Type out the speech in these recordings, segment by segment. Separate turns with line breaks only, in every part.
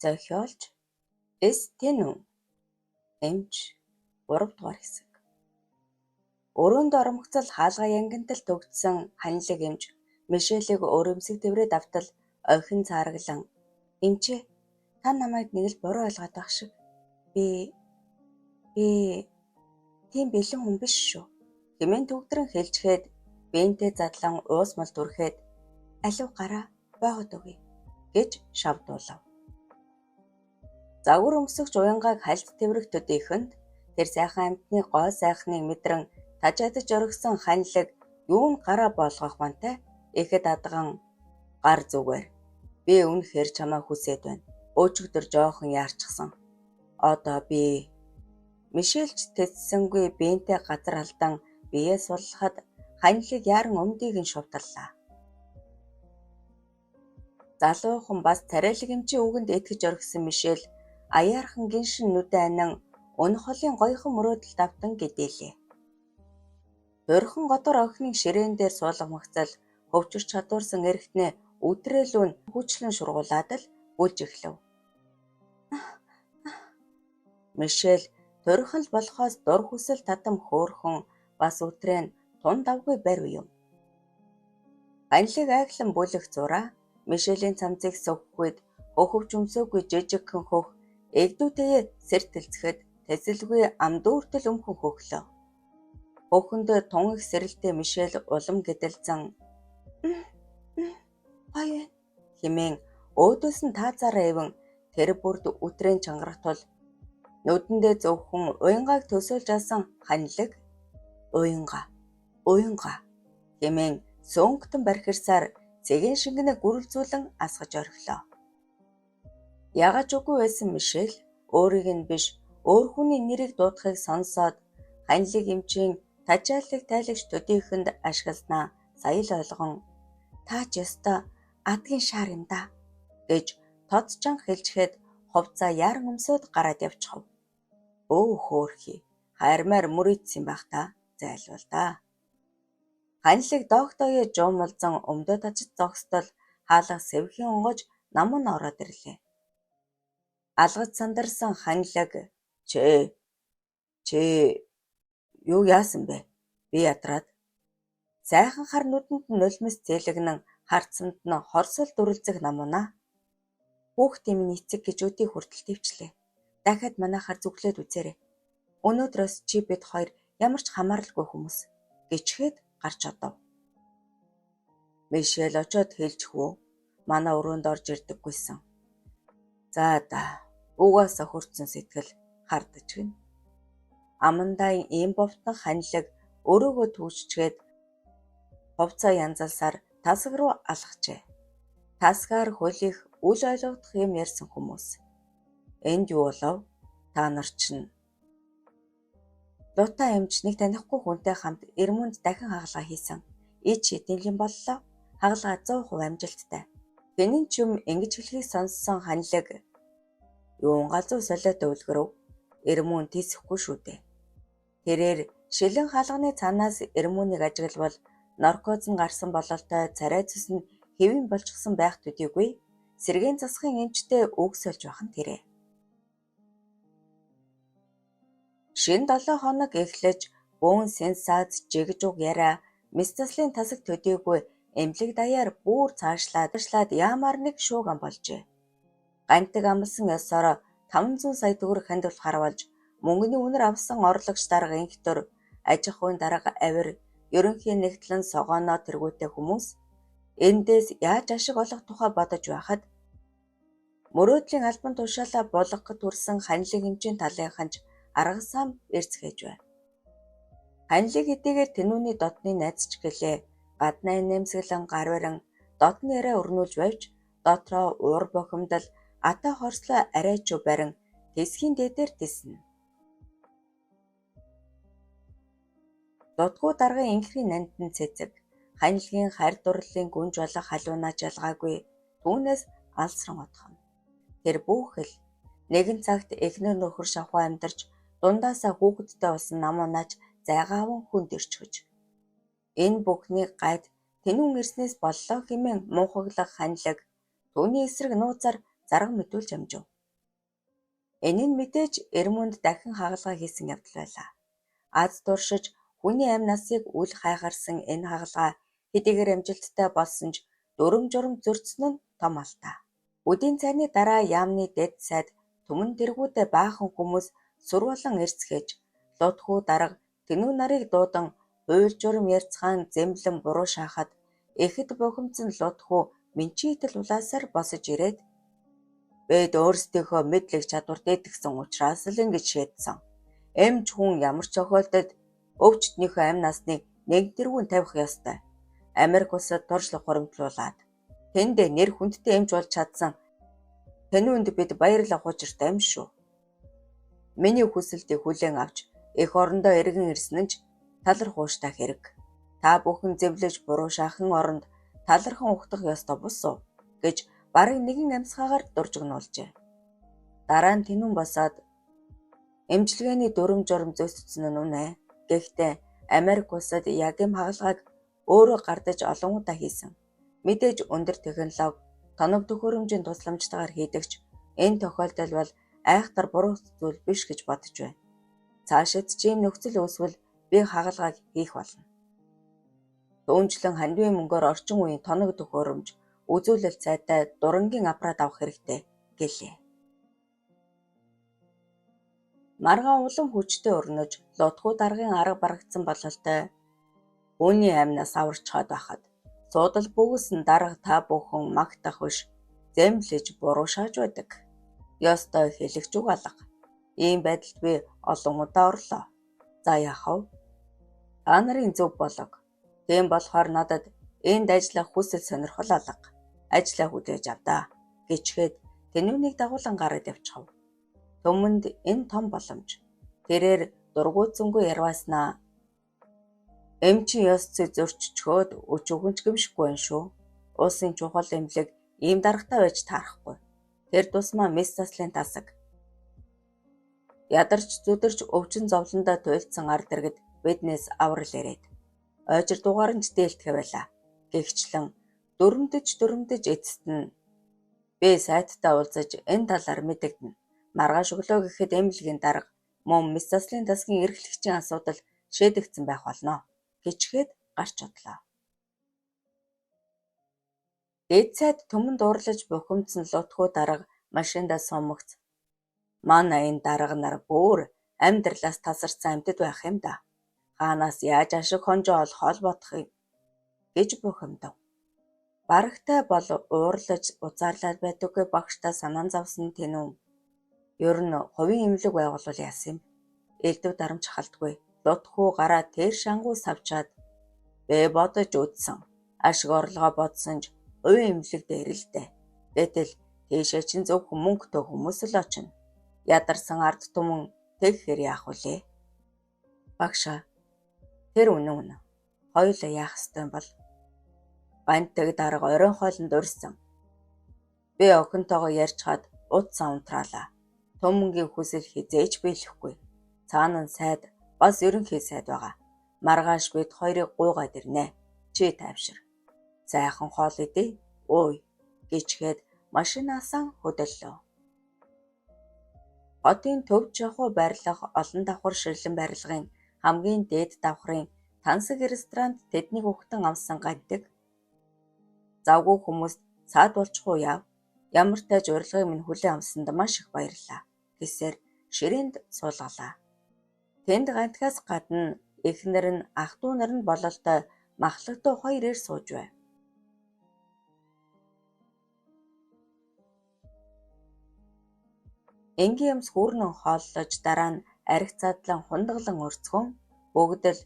Зохиолч Стенү эмч 3 дугаар хэсэг. Өрөөнд оромгцол хаалга янгантал төгжсөн ханилэг эмч Мишелийг өрөмсөг дэврээд автал охин цаараглан "Эмчээ, та намайг нэг л буруу ойлгоод байх шиг. Би тийм бэлэн хүн биш шүү" хэмээн төгдрөн хэлжгээд биентэй задлан уус мал дүрхээд "Алив гараа боогод өгье" гэж шавдуулав. Загвар өмсөгч уянгааг хальт тэврэх төдийхөнд тэр сайхан амьтны гой сайхныг мэдрэн тажаадаж оргисон ханилэг юунд гараа болгох бантай ихэд адган "Гар зүгээр. Би үнэхээр чамайг хүсээд байна. Өчигдөр жоохон яарчихсан. Одоо би" Мишельч тэссэнгүй биентэй газар алдан биеэ суллахад ханилыг яаран өмдийг нь шувталлаа. Залуухан бас царайлаг эмчийн үгэнд итгэж оргисон Мишель аяархан гиншин нүдэ анин өнөх холын гоёхон мөрөөдөлд автан гэдээлээ. Дөрхөн годор охиныг ширээн дээр суулгамагцал хөвчөрч чадварсан эрэгтнээ үдрээлүүн хүчлэн шургуулад л бүлж эхлэв. Мишель төрхөл болохоос дур хүсэл татам хөөрхөн бас үтрээ нь тун давгүй барь юм. Ханилыг айхлан бүлэх зураа Мишелийн цамцыг сөвхгүйд хөхөвч өмсөөгүй жижигхэн хөх эгдүүтэйе сэртэлцэхэд тэсэлгүй ам дүүртэл өмхөн хөглөө. Хөхөндөө тун их сэрэлтэй Мишель улам гэдэлцэн "Гоё байна" хэмээн өөдөөс нь таазаараа ивэн тэр бүрд үтрээн чангарах тул нүдэндээ зөвхөн уянгааг төсөөлж алсан ханилэг "Уянга" хэмээн сөөнгөтөн бархирсаар цэгийн шингэнэ гүрэлзүүлэн асгаж орхилоо. Ягаж үгүй байсан Мишель өөрийг нь биш өөр хүний нэрийг дуудахыг сонсоод ханилыг эмчийн тажааллыг тайлагч төдийхөнд ашигласнаа сая л ойлгон "Та ч ёстой адгийн шаар юм да" гэж тодчон хэлжихэд хувцаа яаран өмсөд гараад явчихав. Өө хөөрхий, хармаар мөрийдсэн байх та зайлвал да. Ханилыг доогтойо жуумалзан өмдөө тачиж зогсдол хаалга сэвхэн онгож намун ороод ирлээ. Алгаж сандарсан ханилэг Чи юу яасан бэ? Би ядраад. Сайхан хар нүдэнд нь нулимс зээлэгнэн харцсанд нь хорсол дүрлзэх намунаа. Хүүхдийн минь эцэг гэж өдий хүртэл төвчлээ. Дахиад манайхаар зүглээд үзээрэй. Өнөөдрөөс чи бид хоёр ямар ч хамааралгүй хүмүүс гэчгээд гарч одов. Мишель очоод хэлжхүү. Манай өрөөнд орж ирдэггүйсэн. За угаасаа хөрцөн сэтгэл хардаж гин. Амандаа ийм бовтон ханилэг өрөөгөө түүчгээд хувцаа янзалсаар тасаг руу алхажээ. Тасгаар хөлих үл ойлгох юм ярьсан хүмүүс. Энд юу болов? Та нар чинь Лута эмч нэг танихгүй хүнтэй хамт Ирмүнд дахин хагалгаа хийсэн. Ич хэдийнхэн боллоо. Хагалгаа 100% амжилттай. Тэний ч юм ингэж хэлхийг сонссон ханилэг юун галзуу солиотой үлгэрв. Ирмүн тийсэхгүй шүү дээ. Тэрээр шилэн хаалганы цаанаас Ирмүнийг ажиглавал наркоз нь гарсан бололтой царай цус нь хэвэн болчихсон байх төдийгүй сэргээн засахын эмчтэй үг сольж байх нь тэрэ. Шинэ 7 хоног эхлэж бөөн сенсац жигж уг яриа Мистаслын тасаг төдийгүй эмнэлэг даяар бүр цаашлаад яамаар нэг шууган болжээ. Гантиг амлсан ёсоор 500 сая төгрөг хандивал харуулж мөнгөний үнэр авсан орлогч дарга инхтөр аж ахуйн дарга авир ерөнхий нэгтлэн согооноо тэргүүтэй хүмүүс эндээс яаж ашиг олох тухай бодож байхад мөрөөдлийн албан тушаалаа болгоход хүрсэн ханилыг эмчийн талынханч аргасаам эрцгээж байна. Ханилыг эдгээр тэнүүний дотны найзч гэлээ гаднаа нэмсгэлэн гар барин дотны яриа өрнүүлж байвч дотроо уур бохимдол атаа хорслоо арайч барин тэсхийн дээдээр тэснэ. Дутгуу даргын инхрийн нандин цэцэг ханилгийн харь дурлалын гүнж болох халуунаа жалгаагүй түүнээс алсран отхон. Тэр бүхэл нэгэн цагт эхнэр нөхөр шавхуу амьдарч дундаасаа хүүхэдтэй болсон намуунач зайгааван хүнд ирчгэж. Энэ бүхний гайд тэнүүн ирснээс боллоо хэмээн муухаглах ханилэг түүний эсрэг нууцаар зарга мэдүүлж амжив. Энэ нь мэдээж Эрмүнд дахин хагалгаа хийсэн явдал байлаа. Аз туршиж хүний амь насыг үл хайхарсан энэ хагалгаа хэдийгээр амжилттай болсон ч дүрм журм зөрчсөн нь том алдаа. Үдийн цайны дараа яамны дэд сайд түмэн тэргүүтээ баахан хүмүүс сүр болон эрсгэж лутхуу дарга тэнүү нарыг дуудан уйл журм ярьцгаан зэмлэн буруу шаахад эхэд бухимдсан лутхуу менчийтэл улаасаар босож ирээд "Бид өөрсдийнхөө мэдлэг чадвар дэдгсэн учраас л ингэж шийдсэн. Эмч хүн ямар ч тохиолдолд өвчтнийхөө амь насныг нэг тэргүүн тавих ёстой. Америк улсад туршлага хуримтлуулад тэнд нэр хүндтэй эмч болж чадсан тэнүүнд бид баярлах учиртай юм шүү. Миний хүсэлтийг хүлээн авч эх орондоо эргэн ирсэн нь ч талархууштай хэрэг. Та бүхэн зэвлэж буруу шахын оронд талархан ухтах ёстой бус уу?" гэж бараг нэгэн амьсгаагаар дуржигнуулжээ. Дараа нь тэнүүн босоод "Эмчилгээний дүрм журм зөсцсөн нь үнэ. Гэхдээ Америк улсад яг юм хагалгааг өөрөө гардаж олон удаа хийсэн. Мэдээж өндөр технологи, тоног төхөөрөмжийн тусламжтайгаар хийдэгч энэ тохиолдол бол айхтар буруу зүйл биш гэж бодож байна. Цаашид ч ийм нөхцөл үүсвэл би хагалгааг хийх болно. Түүнчлэн хандивын мөнгөөр орчин үеийн тоног төхөөрөмж, үзүүлэлт сайтай дурангийн аппарат авах хэрэгтэй" гэлээ. Маргаан улам хүчтэй өрнөж лутхуу даргын арга барагдсан бололтой "Хүний амнаас аварчхаад байхад суудал бүгсэн дарга та бүхэн магтах биш, зэмлэж буруу шааж байдаг. Ёстой хэлэгч үг алга. Ийм байдалд би олон удаа орлоо. За яах вэ? Та нарын зөв болог. Тийм болохоор надад энд ажиллах хүсэл сонирхол алга. Ажлаа хүлээж авдаа" гэчгээд тэнүүнийг дагуулan гараад явчихав. Түмэнд энэ том боломж. Тэрээр дургуутсангүй ярвааснаа "Эмчийн ёсцыг зөрчичгөөд өчүүхэн ч гэмшихгүй байна шүү. Улсын чухал эмнэлэг ийм даргатай байж таарахгүй. Тэр тусмаа мис заслын тасаг. Ядарч зүдэрч өвчин зовлондоо туйлдсан ард иргэд биднээс аврал ирээд. Ойжир дугаар нь ч дээлтгэх байлаа. Гэхдээ дөрөмдөж эцэст нь би сайттай уулзаж энэ талаар мэдэгдэнэ. Маргааш өглөө гэхэд эмнэлгийн дарга мөн мис заслын тасгийн эрхлэгчийн асуудал шийдэгдсэн байх болно гэчгээд гарч одлоо. Дэд сайд түмэнд уурлаж бухимдсан лутхуу дарга машиндаа сумагц "Манай энэ дарга нар бүр амьдралаас тасарсан амьтад байх юм да. Хаанаас яаж ашиг хонжоо олох холбоотхыг" гэж бухимдав. Барагтай бол уурлаж уцаарлаад байдаггүй багштай санаан завсан тэнүү "Ер нь хувийн эмнэлэг байгуулвал яасан юм? Элдв дарамт халтгүй. Лутхуу гараа тэр шангуй савчаад би бодож үзсэн. Ашиг орлогоо бодсон ч хувийн эмнэлэг дээр л дээ. Гэтэл тийшээ чин зөвхөн мөнгөтэй хүмүүс л очино. Ядарсан ард түмэн тэгэхэр яах вүлээ? Багшаа, тэр үнэн. Хоёулаа яах ёстой бол? Бантэг дарга оройн хоолнд урьсан. Би охинтойгоо ярьчхаад утсаа унтраалаа. Түмэнгийн хүсэл хизээж биелэхгүй. Цаана нь сайд бас ерөнхий сайд байгаа. Маргааш бид хоёрыг гуйгаад ирнэ. Чи тайвшир. Сайхан хоол идэ. Ой гэчгээд машинаасаа хөдөллөө. Хотын төв жахуу байрлах олон давхар ширлэн барилгын хамгийн дээд давхрын тансаг ресторанд тэднийг өгтөн авсан гаддаг. Завгүй хүмүүст "Саад болчихоо яав? Ямар тааж урилгыг минь хүлээн авсанд маш их баярлалаа" гэсээр ширээнд суулгалаа. Тэнд гантгаас гадна эхнэр нь ах дүү нар нь бололтой махлагтай хоёр ир сууж байв. Энгийн юмс хүүрнэн хооллож дараа нь архи задлан хундаглан өрцгөн бүгд л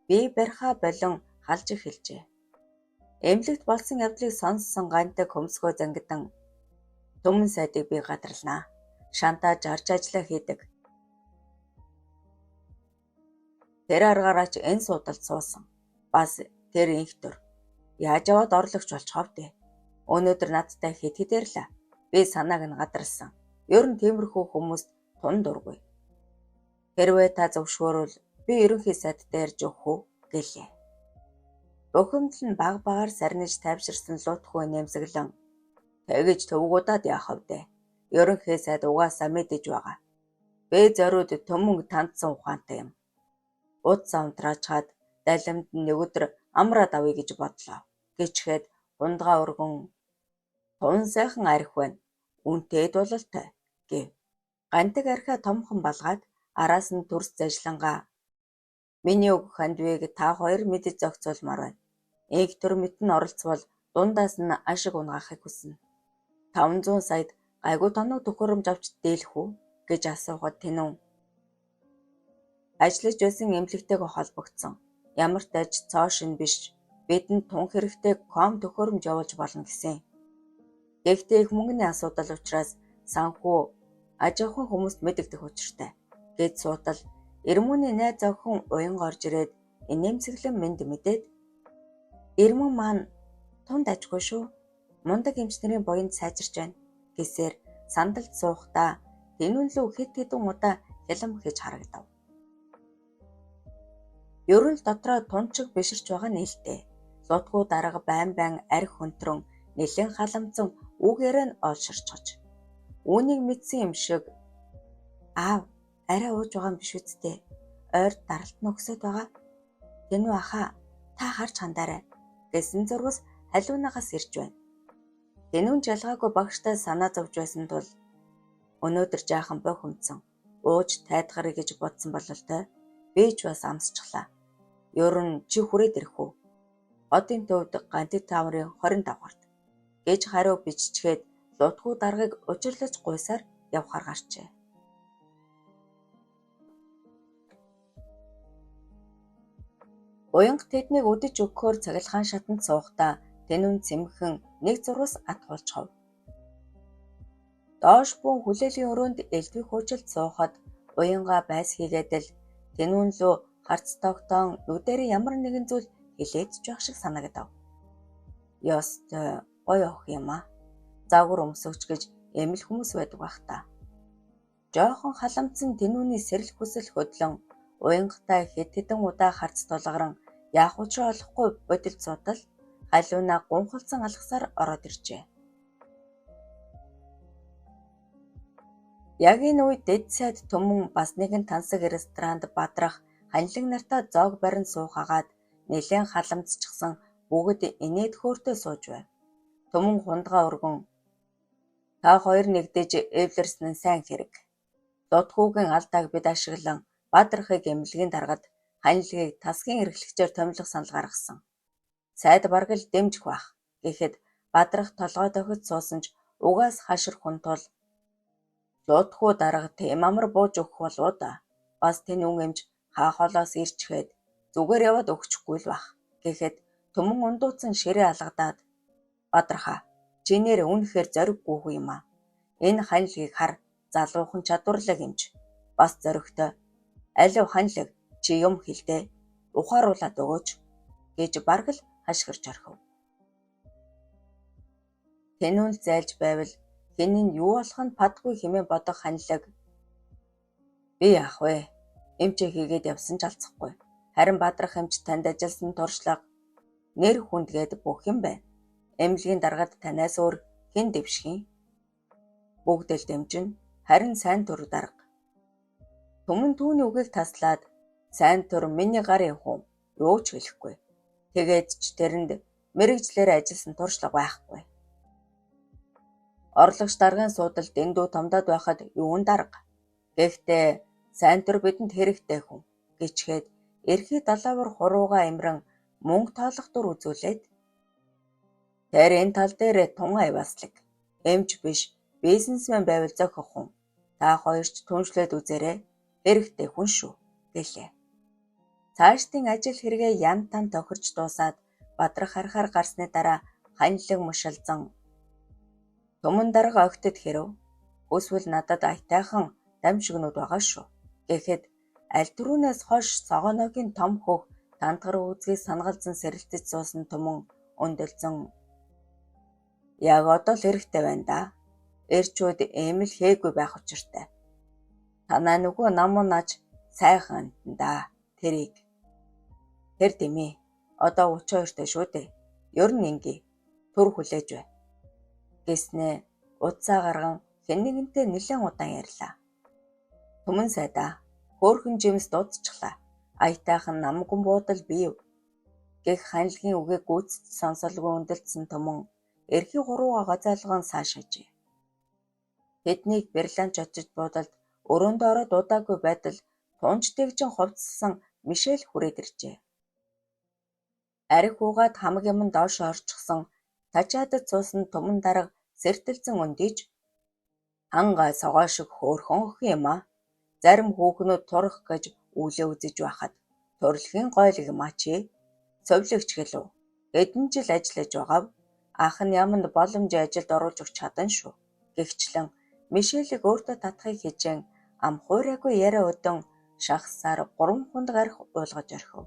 бие барьхаа болон халж эхэлжээ. Эмнэлэгт болсон явдлыг сонссон гантэг хөмсгөө зангидан "Түмэн сайдыг би гадарлнаа. Шантаж арж ажиллаа хийдэг. Тэр аргаараа ч энэ суудалд суусан. Бас тэр инхтөр. Яаж яваад орлогч болчихов дээ. Өнөөдөр надтай хэд хэдэрлээ. Би санааг нь гадарсан. Ер нь тиймэрхүү хүмүүст тун дургүй. Хэрвээ та зөвшөөрвөл би ерөнхий сайд дээр явах уу" гэлээ. Бухимдал нь баг багаар сарниж тайвширсан лутхуу нэмсэглэн "Тэгэж төвгүүдад яах вэ? Ерөнхий сайд угаасаа мэдэж байгаа. Бэ зориуд төмөн тандсан ухаантай юм. Удаа унтрааж чад дайламд нэг өдөр амраад авъя гэж бодлоо. Гэчгээд ундгаа өргөн тун сайхан арх байна. Үнтэй дулалтай гэв. Гантиг архиа томхон балгаад араас нь төрс зажлангаа миний үг хандвыг та хоёр мэдэж зохицуулмаар байна. Ийг төр мэт нь оролцвол дундаас нь ашиг унгахыг хүснэ. 500 саяд гайгүй тоног төхөөрөмж авч дийлэх үү гэж асуухад Тэнүүн ажиллаж байсан эмнэлэгтэйгээ холбогдсон. Ямар ч даж цоо шин биш бидэнд тун хэрэгтэй ком төхөөрөмж явуулж болно гэсэн. Гэхдээ их мөнгөний асуудал учраас санхүү аж ахуйн хүмүүст мэдэгдэх учиртай. Гэд суутал Ирмүний найз охин уянга орж ирээд инээмсэглэн мэд мэдээд Ирмүн маань тунд ажгүй шүү. Мундаг эмчнэрийн буянд сайжирч байна гэсээр сандалд суухдаа Тэнүүн лүү хэд хэдэн удаа хялам хийж харагдав. Ер нь дотроо тунчиг биширч байгаа нээлттэй. Лутгуу дарга байн арх хөнтрөн нэлээд халамцсан үг яриа нь олширчгаж. Үүнийг мэдсэн юм шиг аав арай ууж байгаа юм биш үсттэй. Ойр даралт нь өгсөд байгаа. Тэнүү ахаа та харж хандаарай гэсэн зургас халиунагаас ирж байна. Тэнүүн жалгаагүй багштай санаа зовж байсан тул өнөөдөр жаахан бохимдсан ууж тайдгарыг гэж бодсон бололтой би ч бас амсчихлаа. Ер нь чи хүрээд ирэх үү? Одын төвд Гантик тааврын 25 гарт гэж хариу биччихэд лутгуу даргыг учирлаж гуйсаар явхаар гарчээ. Уянга тэднийг өдөж өгөхөөр цахилгаан шатанд суухдаа Тэнүүн цэмхэн нэг зурвас атгуулчихав. Доош буун хүлээлийн өрөөнд элдвийг хуучилд суухад уянга байс хийгээд л Тэнүүн лөө харц тогтоон нүдээр ямар нэгэн зүйл хилээдж байх шиг санагдав. Ёстой гоё ох юм аа. Загвар өмсөгч гэж эмэл хүмүүс байдаг бах та. Жохон халамцсан Тэнүүний сэрэл хүсэл хөдлөн уянгатай хэд хэдэн удаа харц тулгаран яах учраа олохгүй бодолд суудал халиунаа гунхалсан алгасаар ороод иржээ. Яг энэ үед дэд сайд төмөн бас нэгэн тансаг ресторанд бадрах ханилаг нартаа зоог барин суухагаад нэлээд халамцчихсан бүгд инээд хөөртөө сууж байв. Төмөн хундгаа өргөн та хоёр нэгдэж эвлэрсэн нь сайн хэрэг. Лутгуугийн алдааг бид ашиглан бадрахыг эмнэлгийн даргад ханилагыг тасгийн эрхлэгчээр томилох санал гаргасан. Сайд бараг л дэмжих байх гэхэд бадрах толгой дохид суусан ч угаас хашир хүн тул лутгуу дарга тэм амар бууж өгөх болов да. Бас Тэнүүн эмч хаа холоос ирчгээд зүгээр яваад өгчихгүй л байх гэхэд төмөн ундууцсан ширээ алгадаад бадрахаа чи нэр үнэхээр зориггүй хүү юм аа. Энэ ханилагыг хар залуухан чадварлаг эмч бас зоригтой. Алив ханилаг чи юм хэлдэ ухааруулаад өгөөч гэж бараг л хашгирч орхив. Тэнүүн зайлж байвал хэн нь юу болох нь падгүй хэмээн бодох ханилаг би яах вэ? Эмчээ хийгээд явсан ч алцахгүй. Харин бадрах эмч танд ажилласан туршлага нэр хүндгээд бүх юм байна. Эмнэлгийн даргад танаас өөр хэн дэвших? Бүгд л дэмжин харин сайн түр дарга. Түмэн түүний үгийг таслаад сайн түр миний гарын хүн юу ч хэлэхгүй. Тэгээд ч тэрэнд мэрэгжлээр ажилласан туршлага байхгүй. Орлогч даргын суудал дэндүү томдоод байхад юун дарга. Гэхдээ сайн түр бидэнд хэрэгтэй хүн гэчгээд эрхий далавар хурууга имрэн мөнгө тоолох дур үзүүлээд тэр энэ тал дээр тун авааслаг эмч биш бизнесмен байвал зохих хүн та хоёрч түншлээд үзээрэй хэрэгтэй хүн шүү гэлээ. Цаашдын ажил хэрэгээ ян тан тохирч дуусаад бадрах харахаар гарсны дараа ханилаг мушалзан төмөн дарга огтд хэрв өсвөл надад аятайхан дамжигнууд байгаа шүү гэхэд аль түрүүнээс хойш цогооногийн том хөх тантгар үзгийг сангалзан сэрэлтэж суусан төмөн өндөлзөн яг одоо л хэрэгтэй байна да. Эрчүүд эмэл хээгүй байх учиртай. Танаа нөгөө намуунаач сайхан да тэрийг. Тэр димээ. Одоо 32-тэй шүү дээ. Ер нь ингээ төр хүлээж бай. Гэснээ удаа гарган хэн нэгэнтэй нэлээд удаан ярьлаа. Түмэн сайдаа. Хөөхөн жимс дуудчихлаа. Аятайхан намгүн буудал бийв. Гэх ханилгийн үгийг гүйцэд сонсолгүй өндөлдсөн Түмэн эрхий гурууга гоцойлгон саашаажээ. Тэднийг Берланч очиж буудалд өрөөндөө ороод удаагүй байтал тунж тэгжин хувцалсан Мишель хүрээд иржээ. Арх уугаад хамаг юм доош орчихсон тачаадад суусан Түмэн дарга сэртэлцэн өндийж хангай согоо шиг хөөрхөн өх юм а. Зарим хүүхнүүд турах гэж үүлээ үзэж байхад төрөлхийн гойл юм а чи. Совлогч гэлв. Эдэн жил ажиллаж байгаав. Ах нь яманд боломжийн ажилд оруулж өгч чадан шүү. Гэхдээ Мишелийг өөртөө татахыг хичээн ам хуурайгүй яриа өдөн шахсаар 3 хундаг арх уулгаж орхив.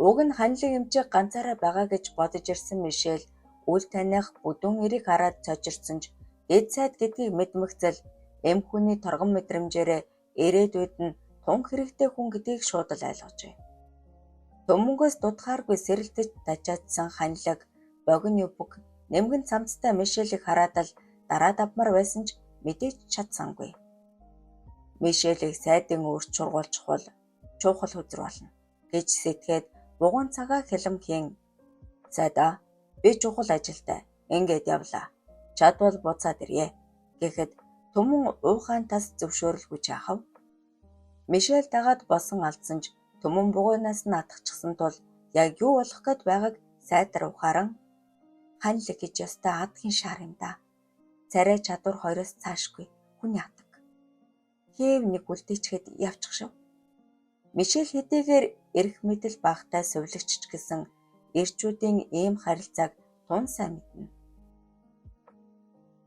Уг нь ханилын эмчийг ганцаараа байгаа гэж бодож ирсэн Мишель үл таних бүдүүн эрийг хараад цочирсон ч эд сайд гэдгийг мэдмэгцэл эм хүний торгон мэдрэмжээрээ ирээдүйд нь тун хэрэгтэй хүн гэдгийг шууд л ойлгожээ. Төмөнгөөс дутхааргүй сэрэлдэж тачаадсан ханилаг богино юбг нэмгэн цамцтай Мишелийг хараад л дараа давмар байсан ч мэдээж чадсангүй. Мишелийг сайдын өөрт чургуулчихвал чуухал хүзэр болно гэж сэтгээд бугуун цагаа хялам хийн. Сайдаа би чухал ажилтай. Ингээд явлаа. Чадвал буцаад ирье. Гэхэд Түмэн уухайн тас зөвшөөрөлгүй чаахав. Мишель дагаад босон алдсан ч Түмэн бугуунаас нь атгчихсан тул яг юу болох гээд байгааг сайдар ухааран ханилэг гэж ёстой адгийн шар юм да. Царай чадвар хоёроос цаашгүй хүний атг. Хээв нэг үлдээчгээд явчих шив. Мишель хэдийгээр эрх мэдэл багтай сувлагч ч гэсэн эрчүүдийн ийм харилцааг тун сайн мэднэ.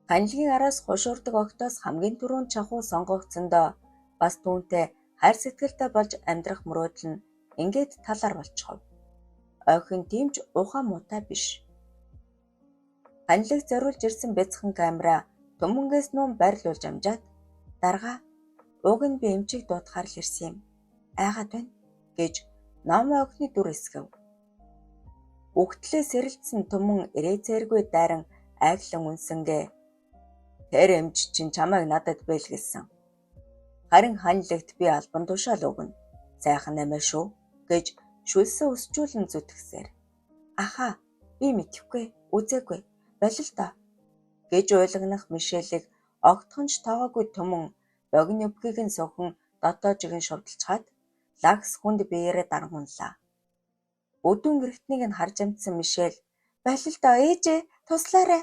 Ханилгийн араас хушуурдаг огтоос хамгийн түрүүнд чахуу сонгогдсондоо бас түүнтэй хайр сэтгэлтэй болж амьдрах мөрөөдөл нь ингээд талаар болчихов. Ойхин тиймч ухаан муутай биш. Ханилыг зориулж ирсэн бяцхан камера Түмэнгээс нүүн байрлуулж амжаад дарга уг нь би эмчийг дуудахаар л ирсэн юм. Айгаад байна гэж номоо охины дүр эсгэв. Үхтлээ сэрэлдсэн Түмэн ирээцээргүй дайран айглан үнсэнгээ тэр эмч чинь чамайг надад бэлгэлсэн. Харин ханилэгт би албан тушаал өгнө. Сайхан нэмээ шүү гэж шүлсээ өсчүүлэн зүтгэсээр. Аха би мэдэхгүй үзээгүй болил та гэж ойлгонох Мишелийг огтхонч тоогоогүй Түмэн богино өвгийг нь сөхөн дотоожиг нь шувдалцгаад лагс хүнд биеэрээ дарангунлаа. Өдүүн гэрэтнийг нь харж амтсан Мишель болил та ээжээ туслаарай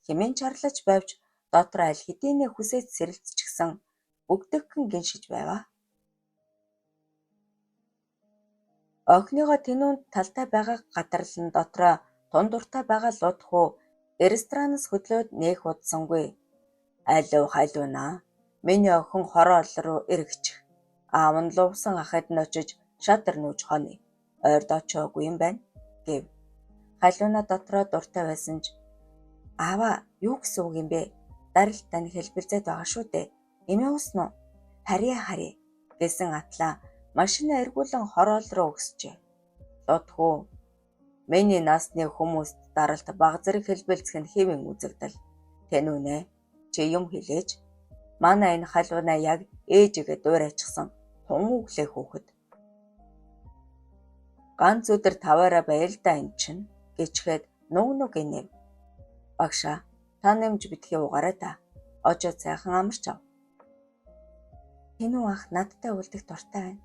хэмээн чарлаж байвч дотор аль хэдийнэ хүсэж сэрэлцчихсэн бүгдэгхэн гиншиж байва. Охиныгоо тэнүүнд талтай байгаа гадарлан дотроо тундуртай байгаа луудхуу ресторанаас хөдлөөд нээх удсангүй. Алив халуунаа. Миний охин хороо ол руу эргэчих. Аав нь лувсан ахад нь очиж шатар нүүж хоно. Ойрд очоогүй юм байна гэв. Халуунаа дотроо дуртай байсан ч аава юу гэсэн үг юм бэ? Дарилт тань хэлбэлзээд байгаа шүү дээ. Эмээ уснаа. Харьяа гэсэн атлаа машина эргүүлэн хороол руу өгсчээ. Луудхуу миний насны хүмүүст даралт баг зэрэг хэлбэлцэх нь хэвэн үзэгдэл. Тэн үнэ чи юм хэлээж манай энэ халуунаа яг ээжигээ дуурайчихсан тун өглөө хүүхэд. Ганц өдөр таваараа байл да эн чинь гэчгээд нүг инэв. Багшаа та нэмж битгий угаарай та. Очоод сайхан амарч ав. Тэнүү ах надтай үлдэх дуртай байна.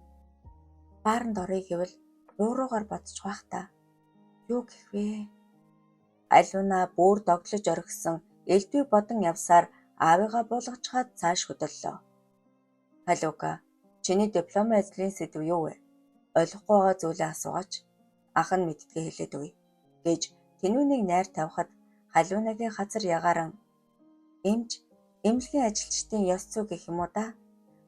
Бааранд орё гэвэл ууруугаар бодчих байх та. Юу гэх вэ? Алуунаа бүр доглож орхисон элдвээ бодон явсаар аавыгаа буулгачаад цааш хөдөллөө. Халуука, чиний дипломын ажлын сэдв юу вэ? Ойлгохгүй байгаа зүйлээ асуугач. Ах нь мэддгээ хэлээд өгье гэж тэнүүнийг найр тавихад халуунагийн хазар ягааран эмч эмнэлгийн ажилчдын ёс зүй гэх юм уу да?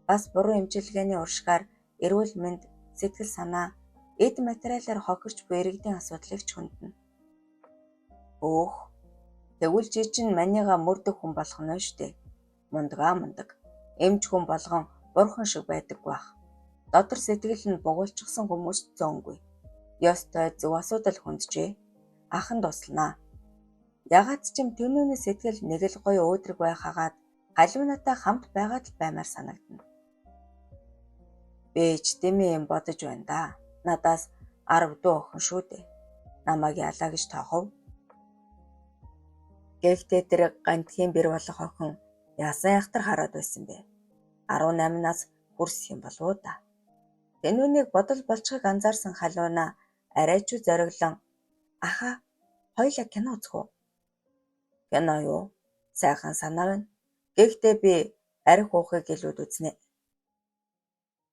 Бас буруу эмчилгээний уршгаар эрүүл мэнд, сэтгэл санаа, эд материалаар хохирч буй иргэдийн асуудлыг ч хүндэнэ. Өөх, тэгвэл чи чинь манийга мөрдөх хүн болох нь штэ. Мундаг. Эмч хүн болгон бурхан шиг байдаггүй бах. Дотор сэтгэл нь бугуулчихсан хүмүүс зөөнгүй. Ёстой зөв асуудал хүнджээ. Ахан тусланаа. Ягаад ч юм тэнүүний сэтгэл нэг л гоё өөдрөг байхагаад Халиунатай хамт байгаад л баймаар санагдана. Би ч дэмий юм бодож байна да. Надаас 10 дүү охин шүү дээ. Намайг ялаа гэж тоохов. Гэхдээ тэр гантхийн бэр болох охин яасан яхтар хараад байсан бэ? 18 нас хүрсэх юм болов уу да. Тэнүүнийг бодол болцохыг анзаарсан халиуна арай ч зориглон аха хоёлаа кино үзэх үү? Кино юу? Сайхан санаа байна. Гэхдээ би арх уухыг илүүд үзнэ.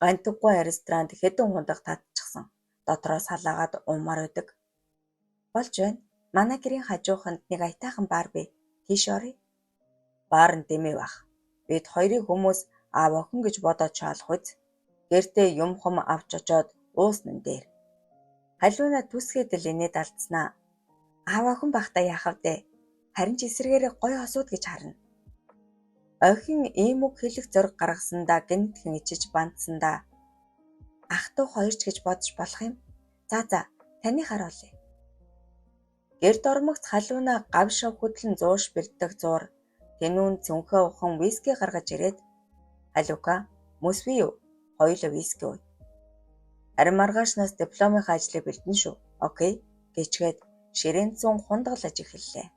Гантггүй ресторанд хэдэн хундаг татчихсан. Дотроос халаагаад уумаар байдаг. Болж байна. Манай гэрийн хажууханд нэг аятайхан бар бий. Тийш оръё. Баар нь дэмий бах. Бид хоёрыг хүмүүс аав охин гэж бодоод чаалах үз. Гэртээ юм хум авч очоод уусна дээр. Халиуна түсгээд л инээд алдснаа. Аав охин бахта яахав дээ. Харин ч эсрэгээрээ гоё хосууд гэж харна. Охин ийм үг хэлэх зориг гаргасандаа гинтхэн ичиж бандсандаа. Ах トゥ хоёрч гэж бодож болох юм. За таны харуулъя. Гэрд ормогц халиуна гавшаа хөдлөн зууш бэлддэг зуур. Тэнүүн цүнхээ ухан виски гаргаж ирээд халиука мөсвий юу? Хоёулаа виски ууя. Харин маргаашнаас дипломынхаа ажлыг бэлдэн шүү. Окей гэчгээд ширээн зүүн хундаглаж эхэллээ.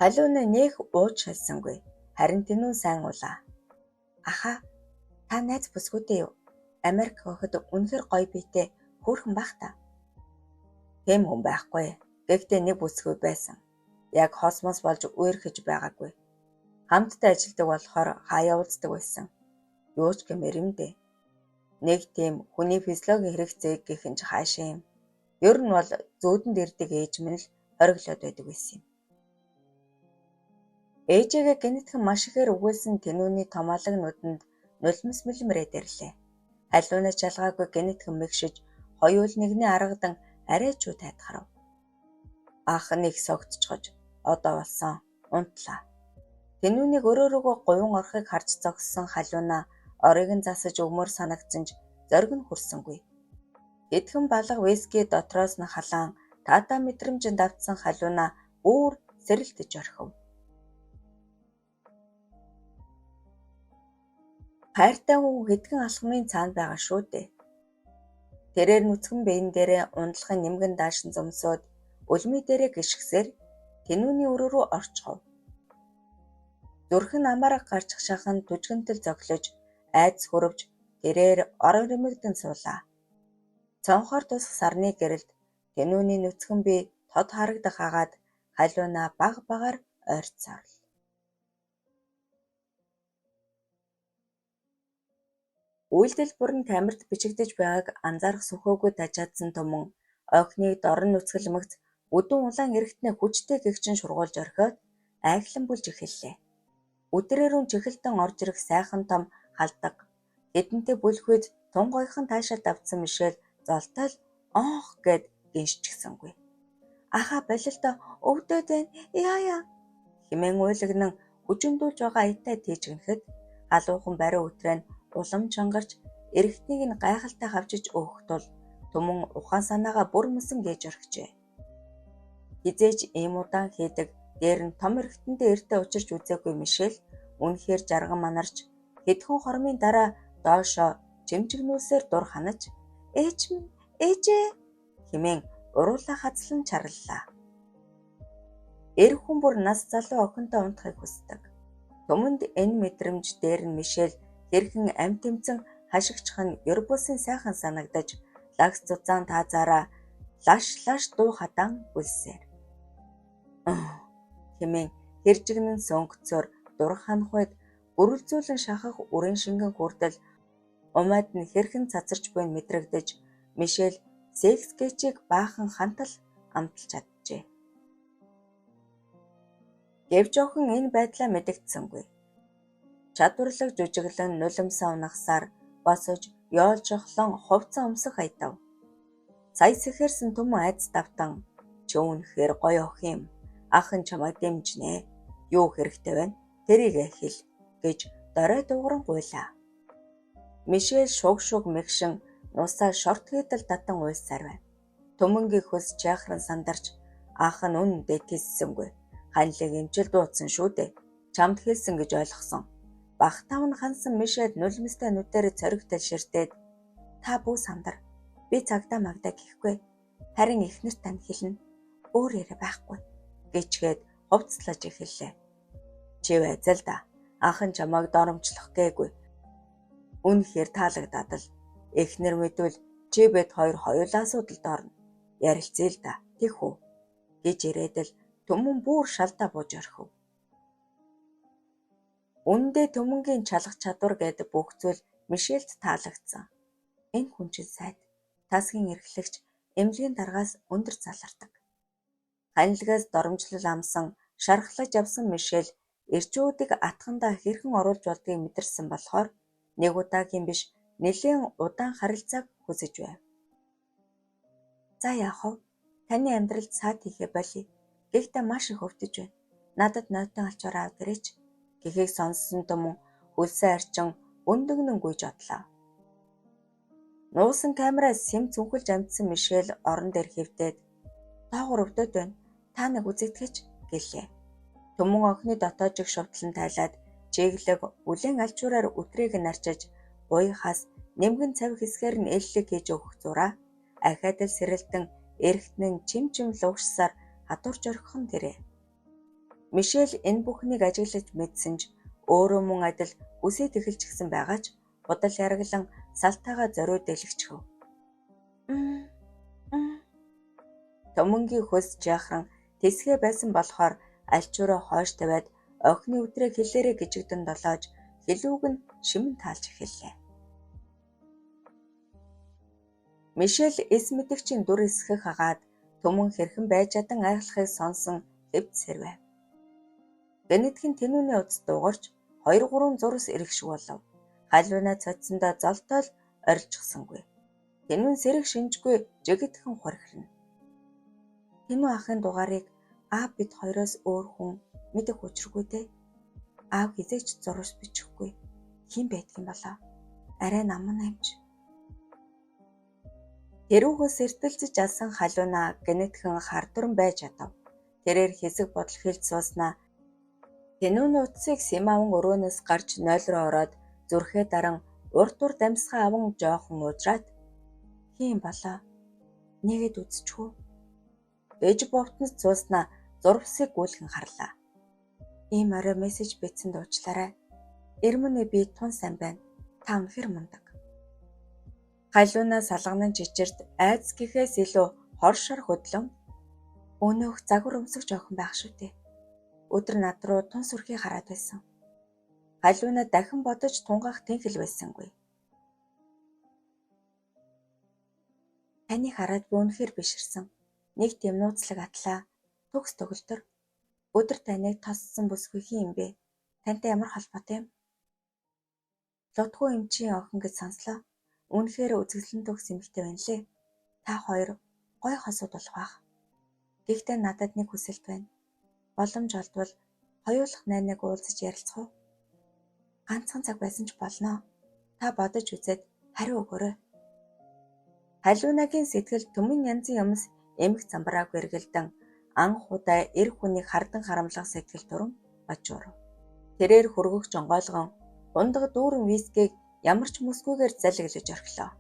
Халиуна нэх ууж шалсангүй. Харин тэнүүн сайн уулаа. Аха та найз бүсгүйтэй юу? Америк хөхөд үнэхэр гоё биетэй хөөрхөн байх та. Тэм хүн байхгүй. Гэхдээ нэг бүсгүй байсан. Яг хосмос болж үерхэж байгаагүй. Хамтдаа ажилладаг болохоор хаяа уулздаг байсан. Юу ч гэмээр юм дээ. Нэг тийм хүний физиологийн хэрэгцээг гэх юм ч хаашаа юм. Ер нь бол зүүдэнд ирдэг ээж минь л хориглоод байдаг байсан юм. Ээжигээ гинэтхэн маш ихээр өгүүлсэн тэнүүний томаалаг нүдэнд нулимс мэлмрээ дэрлээ. Халиуна чалгаагүй гинэтхэн мэгшиж хоёул нэгний аргадан арай ч тайтгарав. Ах нэг согтчгож одоо болсон унтлаа. Тэнүүнийг өрөөрөөгөө гуйн орохыг харж зогссон халиуна орыг нь засаж өгмөр санагдсан ч зориг нь хүрсэнгүй. Хэдхэн балга виски дотроос нь халаан тата мэдрэмжинд давтсан халиуна бүр сэрэлтэж орхив. Хайртай хүн хэдхэн алхмын цаанд байгаа шүү дээ. Тэрээр нүцгэн биен дээрээ ундлахын нэмгэн даашин зомсоод үлмий дээрээ гიშгсээр тэнүүний өрөө рүү орчхов. Зүрх нь амаараа гарчих шахан түжгэнтэл зоглож айдас хөрөвж тэрээр орон нэмэгдэн суулаа. Цонхоор тусах сарны гэрэлд тэнүүний нүцгэн бие тод харагдах хагаад халиуна баг багаар ойрцоор. Үйлдэл бүрэн камерт бичигдэж байгааг анзаарах сөхөөгүй дажаадсан түмэн охиныг дорн нүцгэлмэгц өдөн улаан эрэгтнээ хүчтэй гэгчин шургуулж орхиод айхлан бүлж эхэллээ. Өдрөөрөн чихэлтэн орж ирэх сайхан том халдаг хэдэнтэй бүлхүйд тун гоёхан таашаа давтсан мишэл золтой л онх гэд гиншчихсэнгүй. Аха болилдоо өвдөд байна. Яа хэмээн уйлагнан хүчндүүлж байгаа аятай тийжгэнхэд халуухан бариу өтрэн улам чангарч эрэгтнийг нь гайхалтай хавчиж өөх тул түмэн ухаан санаагаа бүр мөсөн гээж орхижээ. Хизээж ийм удаан хийдэг дээр нь том эрэгтэндээ эртээ учирч үзээгүй мишэл үнэхээр жарган манарч хэдхэн хормын дараа доошоо чимчигнүүлсээр дур ханаж ээж минь ээжээ хэмээн уруулаа хазлан чарлалаа. Эр хүн бүр нас залуу охинтой унтахыг хүсдэг. Түмэнд энэ мэдрэмж дээр нь мишэл хэрхэн амь тэмцэн хашигчх нь Ербусын сайхан санагдаж лагс цуцаан таазаараа лаш дуу хатан гүлсээр. Хэмээн хэржигнэн сөөнгөцөөр дур ханах үед гөрөлзүүлэн шахах үрэн шингэн хүртэл умайд нь хэрхэн цацарч буйн мэдрэгдэж мишэл секс гэчийг баахан хантал амталж чаджээ. Гэвч охин энэ байдлаа мэдэгдсэнгүй. Чадварлаг жүжиглэн нулимсаа унахсаар босож ёолжохлон хувцас өмсөх аятав. Сая сэхэрсэн түмэн айц давтан чи үнэхээр гоё ох юм. Ахын чамайг дэмжнэ. Юу хэрэгтэй байна? Тэрийг хэл гэж дорой дуугаран гуйлаа. Мишель шуг мэгшин нусаа шорт хийдэл татан уйлсаар байна. Түмэнгийн хөлс чайхран сандарч ах нь үнэндээ тиссэнгүй. Ханилыг эмчил дуудсан шүү дээ. Чамд хэлсэн гэж ойлгосон. Багтаав нь хансан Мишель нулимстай нүдээр цоригтой ширтээд та бүү сандар. Би цагдаа магдаа гэхгүй. Харин эхнэр тань хэлнэ. Өөр яриа байхгүй. Гэчгээд хувцлаж эхэллээ. Чи байзал да. Анхан чамайг доромжлох гээгүй. Үнэхээр таалагдаад л. Эхнэр мэдвэл чи бед хоёр хоёулаа асуудалд орно. Ярилцъя л да. Тэг үү гэж ирээд л Түмэн бүр шалдаа бууж орхив. Үндэ Түмэнгийн чалах чадвар гэдэг бүх зүйл Мишельд таалагдсан. Энэ хүн чинь сайд. Тасгийн эрхлэгч эмнэлгийн даргаас өндөр залардаг. Ханилгаас доромжлол амсан, шархлаж явсан Мишель эрчүүдийг атгандаа хэрхэн оруулж болдгийг мэдэрсэн болохоор нэг удаагийн биш нэлээд удаан харилцааг хүсэж байв. За яах вэ? Таны амьдралд саад хийхэ болъё. Гэхдээ маш их өвдөж байна. Надад нойтон алчуур аваад ирээч. Гэхийг сонссон Түмэн хөлсөн арчин өндөгнөн гүйж одлоо. Нуусан камераас сэм цүнхэлж амтсан Мишель орон дээр хэвдээд доогуур өвдөд байна. Та нэг үзэгдэхэж гэлээ. Түмэн охины дотоожиг шувталн тайлаад чиглэг бүлээн алчуураар өтрийг нь арчиж буйхаас нэмгэн цав хэсгээр нь эллэг хийж өгөх зураа ахаад л сэрэлтэн эргэтнэн чим луугшсаар хатуурч орхихон тэрэ. Мишель энэ бүхнийг ажиглаж мэдсэн ч өөрөө мөн адил үсээд эхэлж гисэн байгаа ч худал яраглан салтайгаа зориуд дэлгэчихв. Түмэнгийн хөлс жаахран тэсгээ байсан болохоор алчуураа хойш тавиад охины өдрийг хэлээрэ гжигдэн долоож хэлүүг нь шимэн таалж эхэллээ. Мишель эс мэдгчийн дүр эсхэх хагаад Түмэн хэрхэн байж чадан айхлахыг сонсон хэвд сэрвэ. Гэнэтхэн тэнүүний утас дуугарч 2-3 зурс ирэх шиг болов. Халиунаа цоцсондоо золтоол орилжсангүй. Тэнүүн сэрэг шинжгүй жигэтхэн хурхирна. Тэнүү ахын дугаарыг аав бид хоёроос өөр хүн мэдэх учиргүй дээ. Аав хизээч зурвас бичихгүй. Хин байдгийн болоо. Арай наман амж. Тэрүүхөөс эртэлцэж алсан халуунаа гэнэтхэн хардуран байж чадав. Тэрээр хэсэг бодол хэлж сууснаа. Тэнүүний утсыг Симаван өрөөнөөс гарч 0 руу ороод зүрхээ даран урт дамсгаа аван жоохон уужраад хин болоо. Нэгэд үзчихв. Ээж бовтноц сууснаа зурвсыг гүйлхэн харлаа. Ийм орой мессеж бичсэн дуучлаарай. Ирмүнэ би тун сайн байна. Та үнэхэр мундаг. Халуунаа салганан чичирт айц гэхээс илүү хоршор хөдлөн өнөөх загвар өмсөх жоохон байх шүү дээ. Өдөр над руу тун сүрхий хараад байсан. Халуунаа дахин бодож тунгаах тэнхэл байсангүй. Таныг хараад би үнэхээр биширсэн. Нэг тийм нууцлаг атлаа. Төгс төгөлдөр. Өдөр таныг тоссон бүсгүйхий юм бэ. Тантай ямар холбоотой юм? Лутгүй эмчийн охин гэж сонслоо. Үнэхээр үзэсгэлэн төгс эмэгтэй байна лээ. Та хоёр гой хосууд болох байх. Гэхдээ надад нэг хүсэлт байна. Боломж олдвол хоёулах найныг уулзаж ярилцах уу? Ганцхан цаг байсан ч болно. Та бодож үзээд хариу өгөөрэй. Халиунагийн сэтгэл Түмэн янзын юмс эмх замбрааг эргэлдэн анх удаа эр хүнийг хардан харамлах сэтгэл төрөн бачуур. Тэрээр хөргөх жонгойлгон ундаг дүүрэн вискийг ямар ч мөсгүйгээр залгилж орхилоо.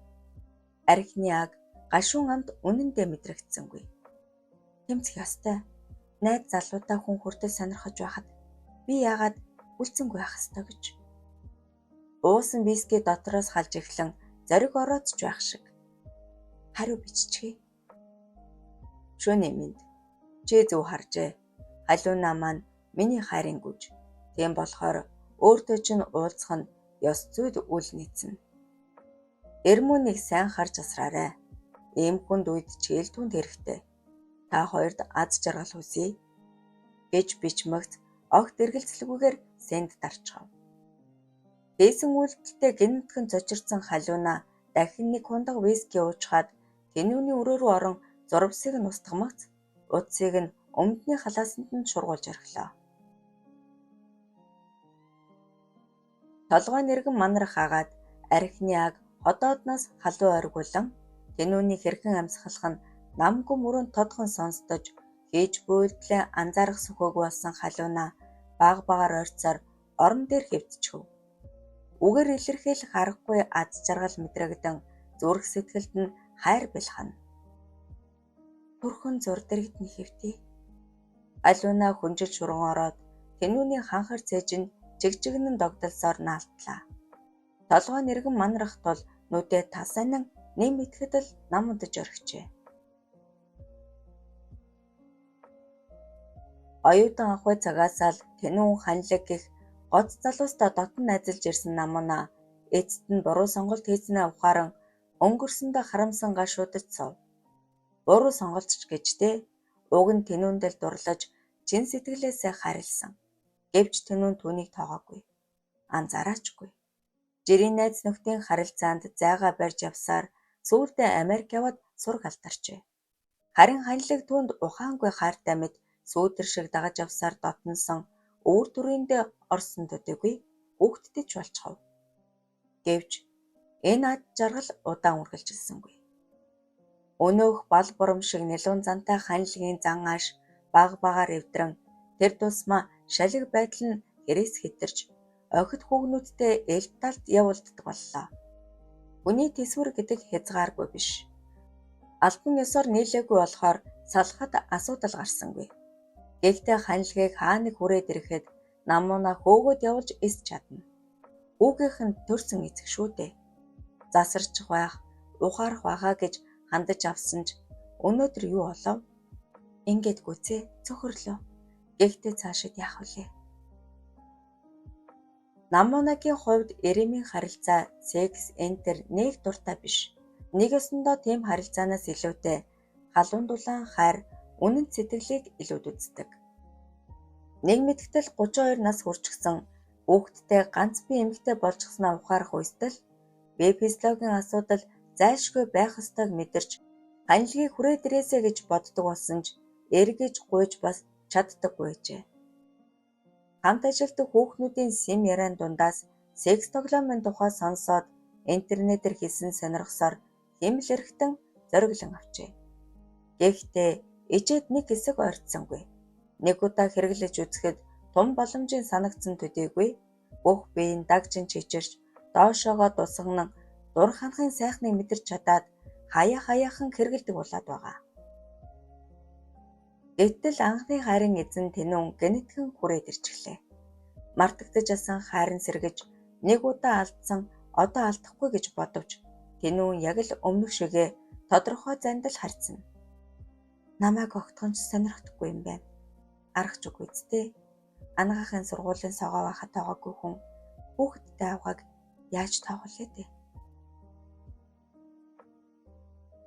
Архины аг гашуун амт үнэндээ мэдрэгдсэнгүй. Тэмцэх ёстой. Найд залуудаа хүн хүртэл сонирхож байхад би яагаад үлцэнгүй байх ёстой гэж. Уусан виски дотроос халж эхлэн зориг ороод ч байх шиг. Хариу биччихье. Шөнө минь чи зөв харжээ. Халуунаа маань миний хайрын гүж. Тийм болохоор өөртөө чинь уулзах нь ёс зүйд үл нийцнэ. Эрмүнийг сайн харж асраарай. Ийм хүнд үед чийлтүнд хэрэгтэй. Та хоёрд аз жаргал хүсье гэж бичмэгц огт эргэлзэлгүйгээр сэнд дарчав. Хийсэн үйлдэлтэй гинэтхэн цочирдсан халуунаа дахин нэг хундаг виски уучгаад тэнүүний өрөө рүү орон зурвсыг нь устгамагц утсыг нь өмдний халаасанд нь шургуулж орхилоо. Толгой нэргэн манарах агаад архины аг ходоодноос халуун оргуулан тэнүүний хэрхэн амьсгалах нь намгүй мөрөнд тодхон сонсдож хийж буйлдлээ анзаарах сөхөөгүй болсон халуунаа багаар ойрцоор орон дээр хэвтчихв. Үгээр илэрхийлэх аргагүй аз жаргал мэдрэгдэн зүрх сэтгэлд нь хайр бэлхана. Түрхэн зур дэргэд нь хэвтээ. Алиуна хүнжил шурган ороод Тэнүүний ханхар цээж нь жигжигнэн догдолсоор наалтлаа. Толгой нэргэн манарах тул нүдээ тасанан нэм итгэхэд л нам удаж орхижээ. Оюутан ахуй цагаасаа л Тэнүүн ханилэг гих гоц залуустаа дотн найзалж ирсэн намуна эцэст нь буруу сонголт хийснээ ухааран өнгөрсөндөө харамсан гашуудаж суув. Буруу сонголт ч гэжтэй уг нь Тэнүүндэл дурлаж чин сэтгэлээсээ харилсан. Гэвч Тэнүүн түүнийг тоогоогүй. Анзаараачгүй. Жирийн найз нөхдийн харилцаанд зайгаа барьж явсаар сүүлдээ Америк яваад сураг алдарчээ. Харин ханилэг түүнд ухаангүй хайртай мэд сүүдэр шиг дагаж явсаар дотносон өвөр түрээндээ орсон төдийгүй хүүхдтэй ч болчихов. Гэвч энэ ад жаргал удаан үргэлжилсэнгүй. Өнөөх бал бурам шиг нэлүүн зантай ханилгийн зан ааш багаар эвдрэн тэр тусмаа шалиг байдал нь хэрэгс хэтэрч охид хүүгнүүдтэй эл талд явуулддаг боллоо. Хүний тэсвэр гэдэг хязгааргүй биш. Албан ёсоор нийлээгүй болохоор салахад асуудал гарсангүй. Гэхдээ ханилгийг хаа нэг хүрээд ирэхэд намуна хөөгөөд явуулж эс чадна. Хүүгийнх нь төрсөн эцэг шүү дээ. Засарчих байх, ухаарах байхаа гэж хандаж авсан ч өнөөдөр юу болов? Ингээд гүцээ цөхрлөө. Гэхдээ цаашид яах вүлээ? Намунагийн хувьд Иремийн харилцаа секс энтер нэг дуртай биш. Нэг ёсондоо тийм харилцаанаас илүүтэй халуун дулаан хайр үнэн сэтгэлийг илүүд үздэг. Нэг мэдгэтэл 32 нас хүрчихсэн хүүхэдтэй ганц бие эмэгтэй болчихсноо ухаарах үстэл бие физиологийн асуудал зайлшгүй байх ёстойг мэдэрч ханилгийг хүрээд ирээсэ гэж боддог болсон ч эргэж гуйж бас чаддаггүй гэжээ. Хамт ажилтдаг хүүхнүүдийн сим яриан дундаас секс тоглоомын тухай сонсоод интернетээр хийсэн сонирхсоор хэмэл эрхтэн зориглон авчээ. Гэхдээ ичээд нэг хэсэг ойртсонгүй. Нэг удаа хэрэглэж үзэхэд том боломжийн санагдсан төдийгүй бүх биеийн дагжин чичирч доошоогоо дусган дур ханахын сайхныг мэдэрч чадаад хаяахан хэрэгэлдэг болоод байгаа. Гэтэл анхны хайрын эзэн Тэнүүн гэнэтхэн хүрээд ирчихлээ. Мартагдаж асан хайрын сэргэж нэг удаа алдсан одоо алдахгүй гэж бодовч Тэнүүн яг л өмнөх шигээ тодорхой зандал харьцна. Намайг огтхон ч сонирхдаггүй юм байна. Аргач үгүй зү. Анагаахын сургуулийн согоо байхад тоогоогүй хүн хүүхэдтэй авахыг яаж тоогоолээ дээ?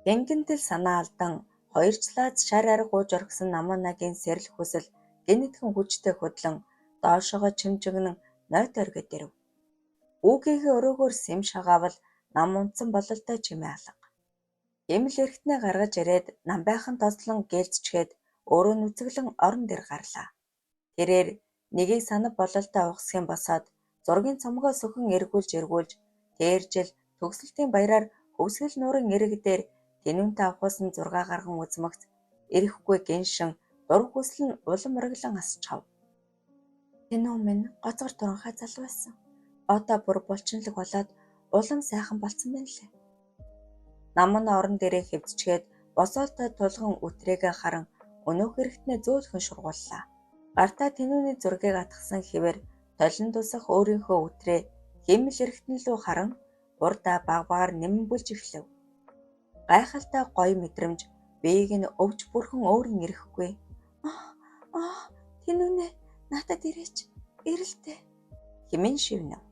Гингэнтэл санаа алдан хоёрчлаад шар арга ууж орхисон намунагийн сэрэл хүсэл гэнэтхэн хүчтэй хөдлөн доошоогоо чимжигнэн нойтойр оргид ирэв. Үүгийнхээ өрөөгөөр сэм шагаавал нам унтсан бололтой чимээ алга. Хэмэл эрхтнээ гаргаж ирээд намбайхан тослон гэлзчгээд өөрөө нүцгэлэн орон дээр гарлаа. Тэрээр нэгийг санав бололтой ухсхийн босоод зургийн цомгоо сөхөн эргүүлж тэр жил төгсөлтийн баяраар хөвсгөл нуурын эрэг дээр Тэнүүнтэй авахсан 6 гарган үзмэгц эрэхгүй гиншин дур хүсэл нь улам мөрөглөн асчав. Тэнүүн минь гоцгор туранхай залуу байсан. Одоо бүр булчинлаг болоод улам сайхан болцсон байна лээ. Намуна орон дээрээ хэвдчгээд босоолтой тулган үтрээгээ харан өнөөх эргэтнээ зөөлхөн шургууллаа. Гартаа Тэнүүний зургийг атгсан хэвээр толин тусах өөрийнхөө үтрээ хэмэл эргэтэн лүү харан урдаа багаар нэмэн бүлж эхлэв. Гайхалтай гоё мэдрэмж биеийг нь өвж бүрхэн өөрийн ирэхгүй. Тэнүүнээ надад ирээч, ирэлтээ хэмээн шивнэв.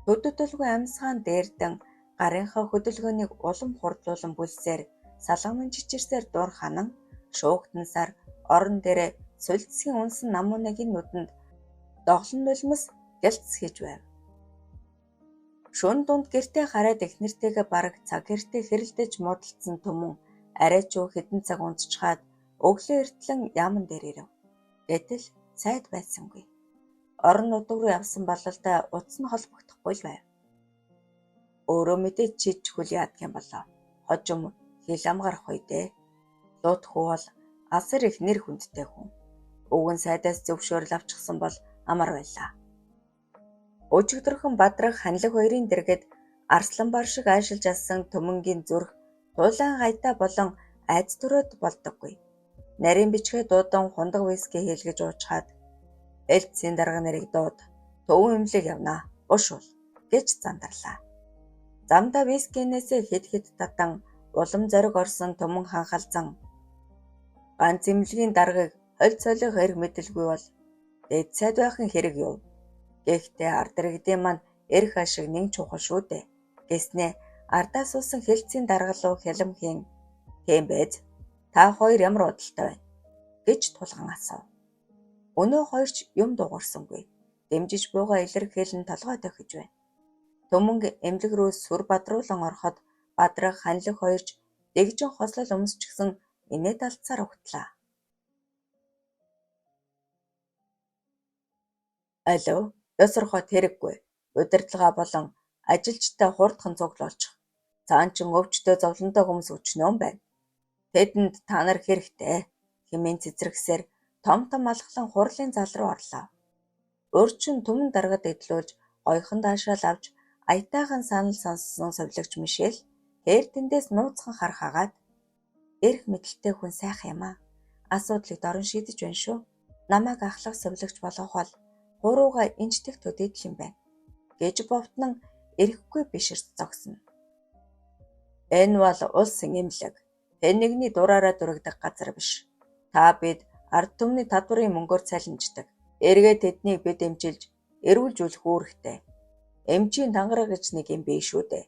Төдөдөлгүй амьсгаан дээрдэн гарынхаа хөдөлгөөнийг улам хурдлуулан бүлсээр салгамын чичирсээр дур ханан шуугтансаар орон дээрээ сулцгийн унсан намуунагийн нүдэнд доглон нулимс гэлцгийж байв. Шөнө дунд гэртээ хараад эхнэртэйгээ бараг цаг хэртээ хэрэлдэж муудалцсан түмэн арай ч хэдэн цаг унтчихад өглөө эртлэн яаман дээр ирэв. Гэтэл сайд байсангүй. Орон нутаг руу явсан бололтой утас нь холбогдохгүй л байв. Өөрөө мэдээж чиж хөл яадаг юм болоо. Хожим хил амгарах үедээ. Лууд хүү бол асар их нэр хүндтэй хүн. Уг нь сайдаас зөвшөөрөл авчихсан бол амар байлаа. Өчигдөрхөн Бадрах Ханилх хоёрын дэргэд арслан бар шиг аашилж алсан Түмэнгийн зүрх тулаан гайтай болон айц төрөөд болдоггүй. Нарийн бичгээ дуудан хундаг виски хийлгэж уучхаад элцсийн дарга нарыг дууд төвөн имлэг явнаа ушуул гэж зандарлаа. Замдаа вискинээсээ хэд хэд татан улам зориг орсон Түмэн ханхалзан ганц имлэгийн даргаыг холь цолих эрх мэдэлгүй бол дэд сайд байхын хэрэг юу? Гэхдээ ард иргэдийн маань эрх ашиг нэг чухал шүү дээ. Гэснээ ардаас уусан хэлцийн даргалуу хялмхийн тийм байж та хоёр ямар бодолтой байна гэж тулган асуув. Өнөө хоёрч юм дуурсангүй. Дэмжиж буйгаа илэрхийлэн толгой дохиж байна. Түмэнг эмнэлэг рүү сүр бадруулан ороход Бадрах Ханилх хоёрч дэгжин хослол өмсчихсэн инээд алдсаар угтлаа. Алло, ёсорхот хэрэггүй. Удирдлага болон ажилчтай хурдхан цуглуулчих. Цаанчин өвчтөе зовлонтой хүмүүс өчнөө байна. Тэдэнд та нар хэрэгтэй хэмээн цэцэргсээр том алхлан хурлын зал руу орлоо. Өрчин Түмэн даргад эдлүүлж гойхон даашаал авч аятайхан санал сонссон совилогч Мишель тэр тэндээс нууцхан харах хагаад эрх мэдэлтэй хүн сайхан юм аа. Асуудлыг дорн шийдэж байна шүү. Намайг ахлах совилогч болгох бол хурууга инждэх төдийдл юм байна гэж бовтнон эрэхгүй бишэрч зогсно. Энэ бол улсын эмнэлэг. Хэн нэгний дураараа дүрэгдэх газар биш. Та бид ард түмний татварын мөнгөөр цалинждаг. Эргээд тэднийг бид эмчилж эрүүлжүүлэх үүрэгтэй. Эмчийн тангараг гэж нэг юм биш шүү дээ.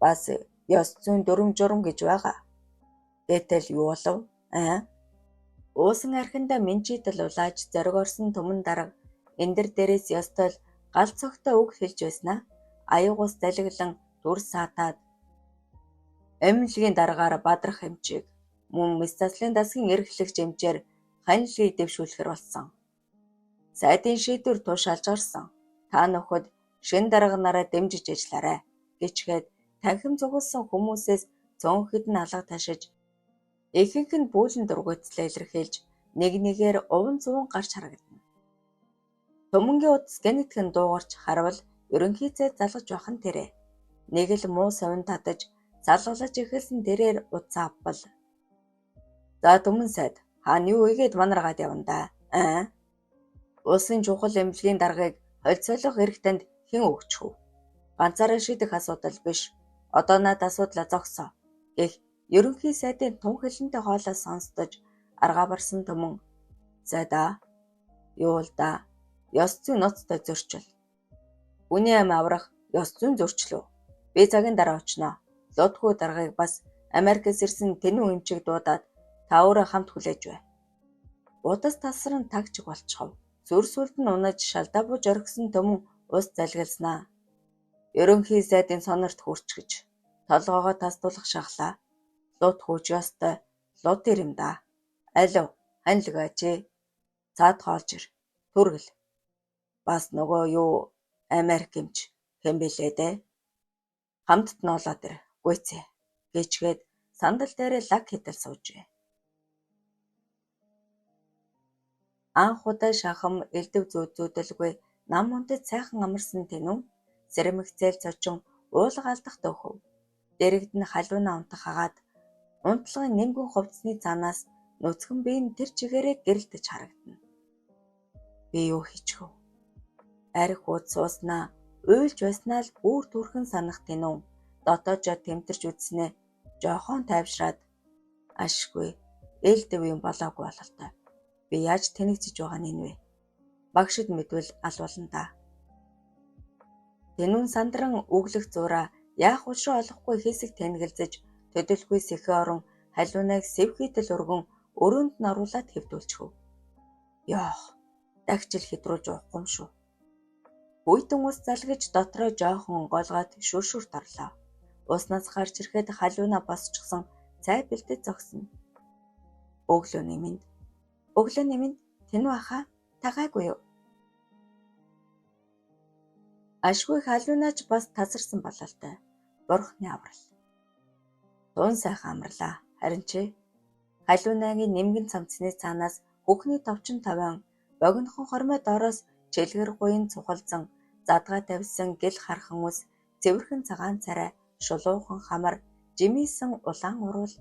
Бас ёс зүйн дүрм журм гэж байгаа. Гэтэл юу болов? Уусан архиндаа менчидэл улааж зориг орсон Түмэн дарга эндэр дээрээс ёстой гал цогтой үг хэлж байснаа аяг ус залглан дүр саатаад эмнэлгийн даргаар Бадрах эмчийг мөн Мистаслын дасгийн эрхлэгч эмчээр Ханилхийг дэвшүүлэхэр болсон. Сайдын шийдвэр тушаалж орсон. Та нөхөд шин дарга нараа дэмжиж ажиллаарай гэчгээд танхим цугулсан хүмүүсээс цөөнхэд нь алга ташиж ихэнх нь бүүлэн дургуйцлаа илэрхийлж нэг нэгээр уван зүүн гарч харагдана. Түмэнгийн утас гэнэтхэн дуугарч харвал ерөнхий зайд залгаж байх нь тэрэ. Нэг л муу совин татаж залгалаж эхэлсэн тэрээр утсаа авбал. За Түмэн сайд хаана юу игээд манаргаад явна да? Улсын чухал эмнэлгийн даргаыг холцоолох эрх танд хэн өгч хв? Ганцаараа шийдэх асуудал биш. Одоо над асуудлаа зогсоо гэх ерөнхий сайдын тун хэлэнтэй хоолой сонсдож аргаа барсан Түмэн. За да. Юу л да. Ёс зүйн ноцтой зөрчил. Үний ам аврах ёс зүйн зөрчлөө. Би цагийн дараа очноо. Лодгүй даргаыг бас Америкээс ирсэн тэнүү эмчиг дуудаад та өөрөө хамт хүлээж бай. Удас тасран тагчиг болчихов. Зүр сүлд нь унаж шалдаа бууж орхисон Түмэн ус залгилснаа. Ерөнхий сайдын сонорт хүрчгэж толгоогоо тасдуулах шахлаа. Лут хууч ёстой. Лут ирэм да. Алив Ханилх ачээ. Цаад хоолж ир. Түргэл. Бас нөгөө юу Америк эмч хэн бэлээ дээ? Хамтд нь олоод ир. Гүйцээ гэчгээд сандал дээрээ лаг хідэл суужээ. Анх удаа шахам элдв зүүдэлгүй нам унтад сайхан амарсан тэнүү сэрэмэгцээл цочин уулга алдах дөхөв. Дэрэгд нь халуунаа унтах хагаад унтлагын нимгэн хувцсны цаанаас нүцгэн бие нь тэр чигээрээ гэрэлтэж харагдана. Би юу хийчихв? Арх ууд сууснаа уйлж байснаа л бүр түрхэн санах тэнүү дотоожоо тэмтэрч үзснээ жоохон тайвшраад ашгүй элдв юм болоогүй бололтой. Би яаж тэнэгцэж байгаа нь вэ? Багшид мэдвэл алуулна да. Тэнүүн сандран өглөх зураа яах учраа олохгүй хэсэг тэнгэлзэж төдөлгүй сэхэ орон халуунайг сэвхийтэл өргөн өрөөнд нь оруулаад хэвдүүлчихв. Ёох, дагчил хэдрүүлж уухгүй юм шүү. Хүйтэн ус залгиж дотроо жоохон голгоод шүршүрт орлоо. Уснаас гарч ирэхэд халуунаа босчихсон цай бэлдэж зогсно. Өглөөний минь тэнүү ахаа та гайгүй юу? Ашгүй халуунаач бас тасарсан бололтой. Бурхны аврал. Тун сайхан амарлаа. Харин чи халуунаагийн нэмгэн цамцны цаанаас бүхний товчон тавиан богинохон хормой доороос чилгэр гуйн цухалзан задгаа тавьсан гэл хархан ус цэвэрхэн цагаан царай шулуухан хамар жимийсэн улаан уруул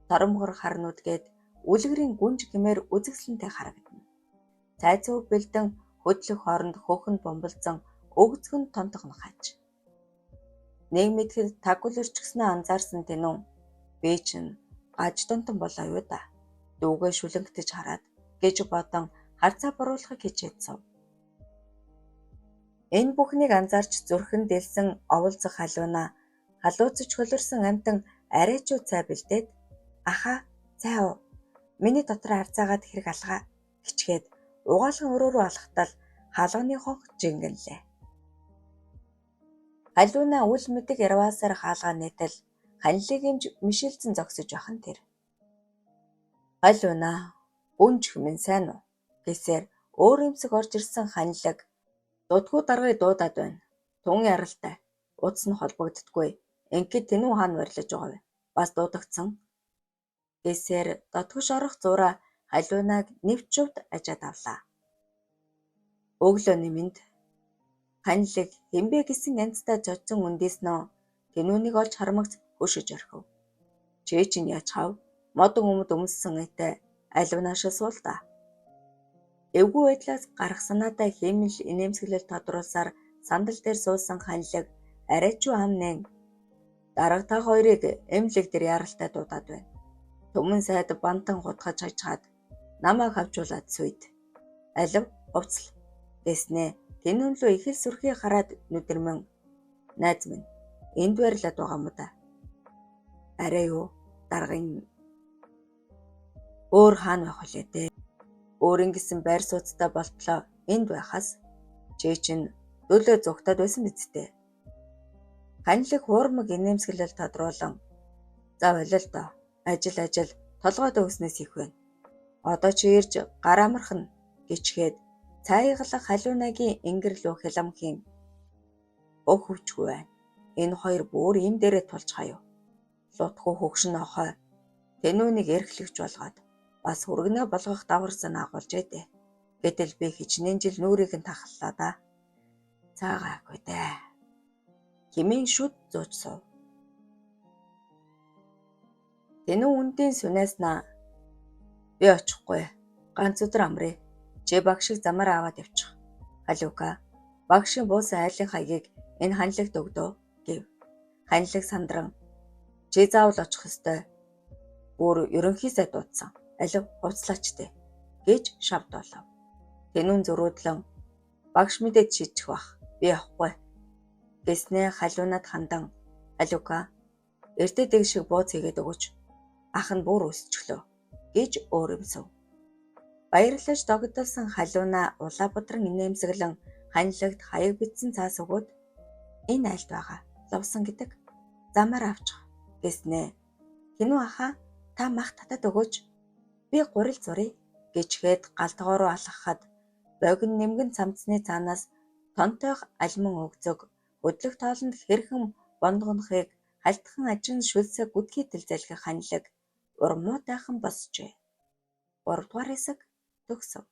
торомгор харнууд гээд үлгэрийн гүнж гэмээр үзэгсэлэнтэй харагдана. Цайцуу бэлдэн хөдлөх хооронд хөөхөнд бомболзон өгцгөн тонтогно хаач. Нэг мэдхэд тагвал өрчгснөө анзаарсан тэнүү би чинь гаж донтон болоо юу да. Дүүгээ шүлэнгтэж хараад гэж бодон харцаа буруулахыг хичээд суув. Энэ бүхнийг анзаарч зүрхэн дэлсэн оволцох халууна халууцж хөлөрсөн амтан арайчуу цай бэлдээд аха цай уу миний дотор харцаагаад хэрэг алгаа хичгээд угаалгын өрөө рүү алхтал хаалганы хонх жингэнлээ. Халууна үл мэдэг ярваасаар хаалгаа нээтэл ханилыг имж мишэлцэн зогсож бахан тэр. Халууна үнж хүмэн сайн уу гэсээр өөр юмсэг орж ирсэн ханилаг дудгүй даргыг дуудаад байна. Тун яралтай. Утас нь холбогддгүй. Ингээд тэнүү хаан барилж байгаа вэ? Бас дуудагдсан. Гэсээр дотгош орох зураа халуунаг нэвчвд ажаад авлаа. Өглөө нэмэнд ханилаг хэмбэ гэсэн янзтай зодсон үндээснөө тэнүүнийг олж хармагц хөшөж орхив. Чээ чинь яж хав? Модон өмд өмссөн этэй алуунашаа суул да. Эвгүй байдлаас гарах санаатай хэмэл инээмсэглэл тодруулсаар сандал дээр суусан ханилаг арайчуу амнэн дарга та хоёрыг эмнэлэг дээр яралтай дуудаад байна. Түмэн сайд бантан гутгаж хажгаад намайг хавчуулаад сүйд. Алив хувцал гэснээ тэнүүнлөө их л сүрхий хараад нүдэрмэн найз минь энд байрлаад байгаа юм да. Арай юу даргын өөр хаан байх үлээ дээ. Өөрийн гэсэн байр сууцтай болтлоо энд байхаас чээ чин дөлөө зүгтаад байсан биз дээ. Ханилаг хуурмаг инээмсэглэл тодруулан за болил доо ажил толгойд өгснөөс их байна. Одоо чи ирж гар амархна гिचгээд цайглах халуунагийн ингэрлүү хяламхийн өг хүчгүй байна. Энэ хоёр бүр им дээрээ тулж хаяв. Лутгүй хөгшин охой тэнүүнийг эрхлэгч болгоод бас хүргэнэ болгох даварсан агуулж дээ. Гэтэл би хичнээн жил нүрийг нь тахаллаа да. Цаагаагүй дээ. Химэн шүд зууч сув. Тэнүү үндийн сүнэснаа би очихгүй. Ганц өдөр амрээ. Чи багшиг замаар аваад явчих. Халуука багшийн буусан айлын хаягийг энэ ханилэгт өгдөө гэв. Ханилэг сандран чи заавал очих ёстой. Бүр ерөнхийсээ дуудсан. Алив хувцлаач дээ гэж шавд болов. Тэнүүн зөрүүдлэн багш мэдээд шийдчих бах. Би явахгүй гэснээ халуунад хандан алуука эртээ дэг шиг бууц хийгээд өгөөч. Ах нь бүр өсчихлөө гэж өөрөмсөв. Баярлаж догдолсон халууна улаа бодрон инээмсэглэн ханилагт хаяг битсэн цаас өгөөд энэ айлт байгаа лувсан гэдэг замаар авчих гэснээ. Тэнүү аха та мах татад өгөөч. Би гурил зуръя гэчгээд галтгоо руу алхахад богино нэмгэн цамцны цаанаас тонтойх альман өгзөг хөдлөх тоолонд хэрхэн бондгонохыг хальтхан ажин шүлсээ гүдгийтэл залхих ханилаг урмуутайхан босжээ. 3 дугаар хэсэг төгсөв.